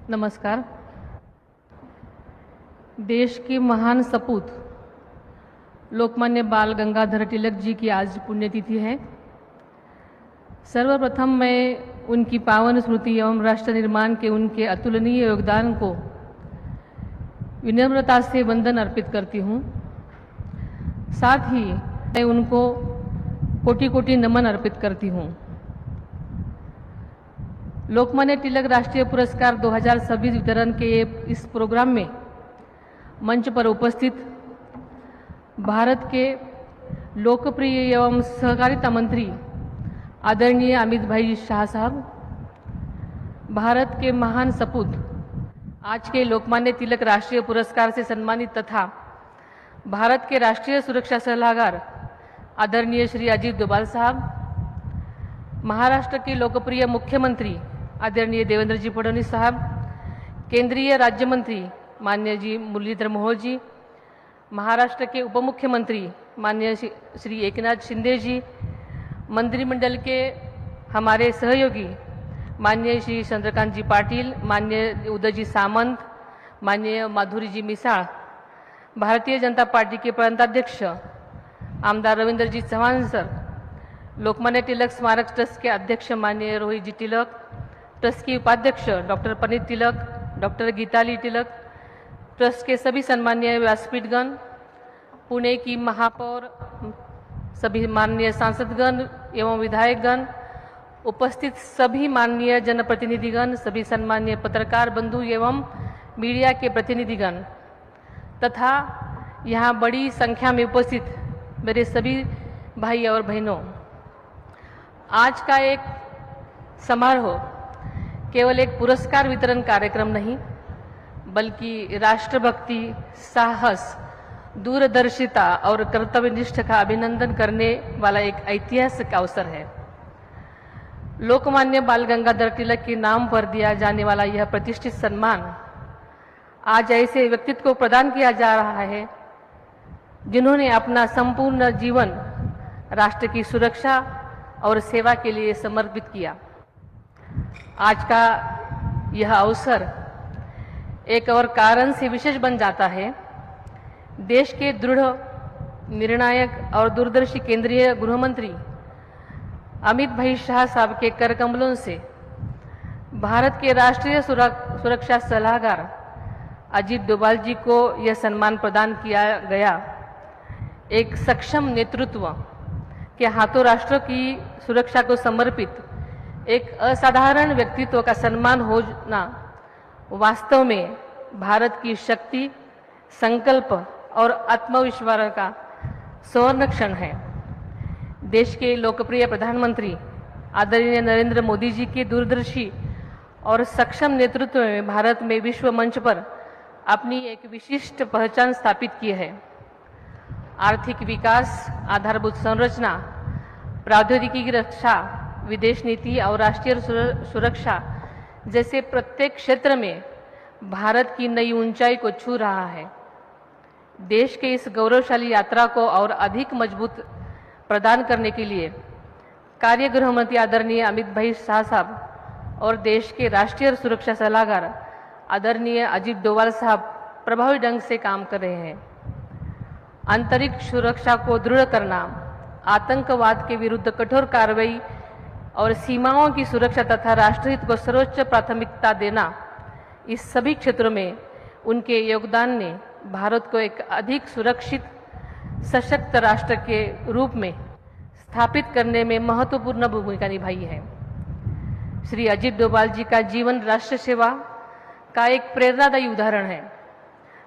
नमस्कार। देश के महान सपूत लोकमान्य बाल गंगाधर तिलक जी की आज पुण्यतिथि है। सर्वप्रथम मैं उनकी पावन स्मृति एवं राष्ट्र निर्माण के उनके अतुलनीय योगदान को विनम्रता से वंदन अर्पित करती हूँ। साथ ही मैं उनको कोटि कोटि नमन अर्पित करती हूँ। लोकमान्य तिलक राष्ट्रीय पुरस्कार 2026 वितरण के इस प्रोग्राम में मंच पर उपस्थित भारत के लोकप्रिय एवं सहकारिता मंत्री आदरणीय अमित भाई शाह साहब, भारत के महान सपूत आज के लोकमान्य तिलक राष्ट्रीय पुरस्कार से सम्मानित तथा भारत के राष्ट्रीय सुरक्षा सलाहकार आदरणीय श्री अजीत डोभाल साहब, महाराष्ट्र के लोकप्रिय मुख्यमंत्री आदरणीय देवेंद्र जी फडणवीस साहब, केंद्रीय राज्य मंत्री माननीय जी मुरलीधर मोहोळ जी, महाराष्ट्र के उप मुख्यमंत्री माननीय श्री एकनाथ शिंदे जी, मंत्रिमंडल के हमारे सहयोगी माननीय श्री चंद्रकांत जी पाटिल, माननीय उदयजी सामंत, माननीय माधुरी जी मिसाळ, भारतीय जनता पार्टी के प्रांताध्यक्ष आमदार रविंद्र जी चव्हाण सर, लोकमान्य तिलक स्मारक ट्रस्ट के अध्यक्ष माननीय रोहित जी तिलक, ट्रस्ट के उपाध्यक्ष डॉक्टर पनीत तिलक, डॉक्टर गीताली तिलक, ट्रस्ट के सभी सम्माननीय व्यासपीठगण, पुणे की महापौर, सभी माननीय सांसदगण एवं विधायकगण, उपस्थित सभी माननीय जनप्रतिनिधिगण, सभी सम्माननीय पत्रकार बंधु एवं मीडिया के प्रतिनिधिगण तथा यहाँ बड़ी संख्या में उपस्थित मेरे सभी भाई और बहनों, आज का एक समारोह केवल एक पुरस्कार वितरण कार्यक्रम नहीं बल्कि राष्ट्रभक्ति, साहस, दूरदर्शिता और कर्तव्यनिष्ठ का अभिनंदन करने वाला एक ऐतिहासिक अवसर है। लोकमान्य बाल गंगाधर तिलक के नाम पर दिया जाने वाला यह प्रतिष्ठित सम्मान आज ऐसे व्यक्तित्व को प्रदान किया जा रहा है जिन्होंने अपना संपूर्ण जीवन राष्ट्र की सुरक्षा और सेवा के लिए समर्पित किया। आज का यह अवसर एक और कारण से विशेष बन जाता है। देश के दृढ़, निर्णायक और दूरदर्शी केंद्रीय गृह मंत्री अमित भाई शाह साहब के कर कमलों से भारत के राष्ट्रीय सुरक्षा सलाहकार अजीत डोभाल जी को यह सम्मान प्रदान किया गया। एक सक्षम नेतृत्व के हाथों राष्ट्र की सुरक्षा को समर्पित एक असाधारण व्यक्तित्व का सम्मान होना वास्तव में भारत की शक्ति, संकल्प और आत्मविश्वास का स्वर्ण क्षण है। देश के लोकप्रिय प्रधानमंत्री आदरणीय नरेंद्र मोदी जी के दूरदर्शी और सक्षम नेतृत्व में भारत में विश्व मंच पर अपनी एक विशिष्ट पहचान स्थापित की है। आर्थिक विकास, आधारभूत संरचना, प्रौद्योगिकी की रक्षा, विदेश नीति और राष्ट्रीय सुरक्षा जैसे प्रत्येक क्षेत्र में भारत की नई ऊंचाई को छू रहा है। देश के इस गौरवशाली यात्रा को और अधिक मजबूत प्रदान करने के लिए कार्य गृह मंत्री आदरणीय अमित भाई शाह साहब और देश के राष्ट्रीय सुरक्षा सलाहकार आदरणीय अजीत डोभाल साहब प्रभावी ढंग से काम कर रहे हैं। अंतरिक्ष सुरक्षा को दृढ़ करना, आतंकवाद के विरुद्ध कठोर कार्रवाई और सीमाओं की सुरक्षा तथा राष्ट्रहित को सर्वोच्च प्राथमिकता देना, इस सभी क्षेत्रों में उनके योगदान ने भारत को एक अधिक सुरक्षित, सशक्त राष्ट्र के रूप में स्थापित करने में महत्वपूर्ण भूमिका निभाई है। श्री अजीत डोभाल जी का जीवन राष्ट्र सेवा का एक प्रेरणादायी उदाहरण है।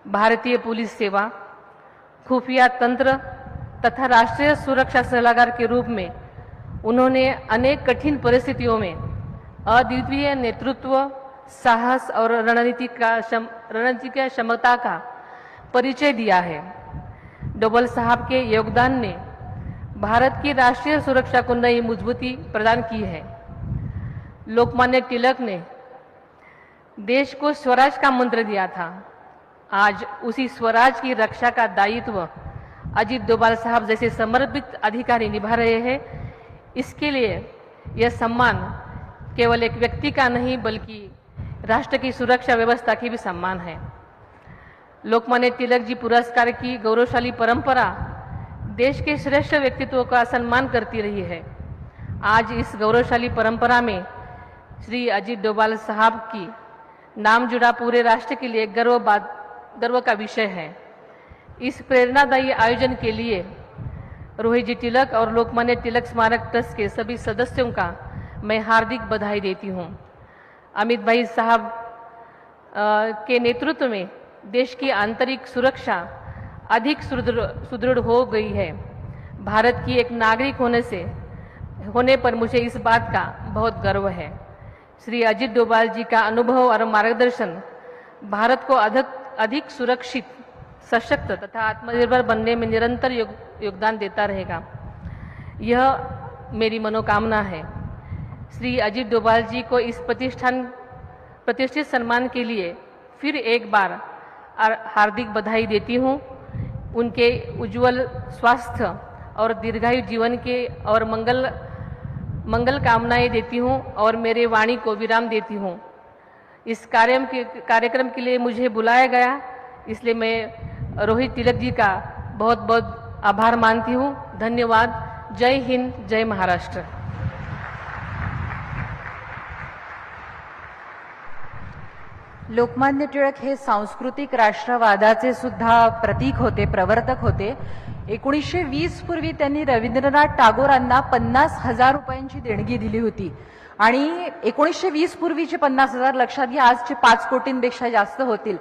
भारतीय पुलिस सेवा, खुफिया तंत्र तथा राष्ट्रीय सुरक्षा सलाहकार के रूप में उन्होंने अनेक कठिन परिस्थितियों में अद्वितीय नेतृत्व, साहस और रणनीतिक क्षमता का परिचय दिया है। डोभाल साहब के योगदान ने भारत की राष्ट्रीय सुरक्षा को नई मजबूती प्रदान की है। लोकमान्य तिलक ने देश को स्वराज का मंत्र दिया था। आज उसी स्वराज की रक्षा का दायित्व अजीत डोभाल साहब जैसे समर्पित अधिकारी निभा रहे हैं। इसके लिए यह सम्मान केवल एक व्यक्ति का नहीं बल्कि राष्ट्र की सुरक्षा व्यवस्था की भी सम्मान है। लोकमान्य तिलक जी पुरस्कार की गौरवशाली परंपरा देश के श्रेष्ठ व्यक्तित्वों का सम्मान करती रही है। आज इस गौरवशाली परंपरा में श्री अजीत डोभाल साहब की नाम जुड़ा पूरे राष्ट्र के लिए गर्व का विषय है। इस प्रेरणादायी आयोजन के लिए रोहित जी तिलक और लोकमान्य तिलक स्मारक ट्रस्ट के सभी सदस्यों का मैं हार्दिक बधाई देती हूँ। अमित भाई साहब के नेतृत्व में देश की आंतरिक सुरक्षा अधिक सुदृढ़ हो गई है। भारत की एक नागरिक होने पर मुझे इस बात का बहुत गर्व है। श्री अजीत डोभाल जी का अनुभव और मार्गदर्शन भारत को अधिक सुरक्षित, सशक्त तथा आत्मनिर्भर बनने में निरंतर योगदान देता रहेगा। यह मेरी मनोकामना है। श्री अजीत डोभाल जी को इस प्रतिष्ठित सम्मान के लिए फिर एक बार हार्दिक बधाई देती हूँ। उनके उज्जवल स्वास्थ्य और दीर्घायु जीवन के और मंगल कामनाएं देती हूँ और मेरे वाणी को विराम देती हूँ। इस कार्यक्रम के लिए मुझे बुलाया गया, इसलिए मैं रोहित तिलक जी का बहुत बहुत आभार मानती हूँ। धन्यवाद। जय हिंद, जय महाराष्ट्र। लोकमान्य टिळक हे सांस्कृतिक राष्ट्रवादाचे सुद्धा प्रतीक होते, प्रवर्तक होते। 1920 पूर्वी त्यांनी रवींद्रनाथ टागोरांना 50,000 रुपयांची देणगी दिली होती आणि 1920 पूर्वीचे 50,000 लक्षात घ्या, आजचे 5 कोटींपेक्षा जास्त होतील।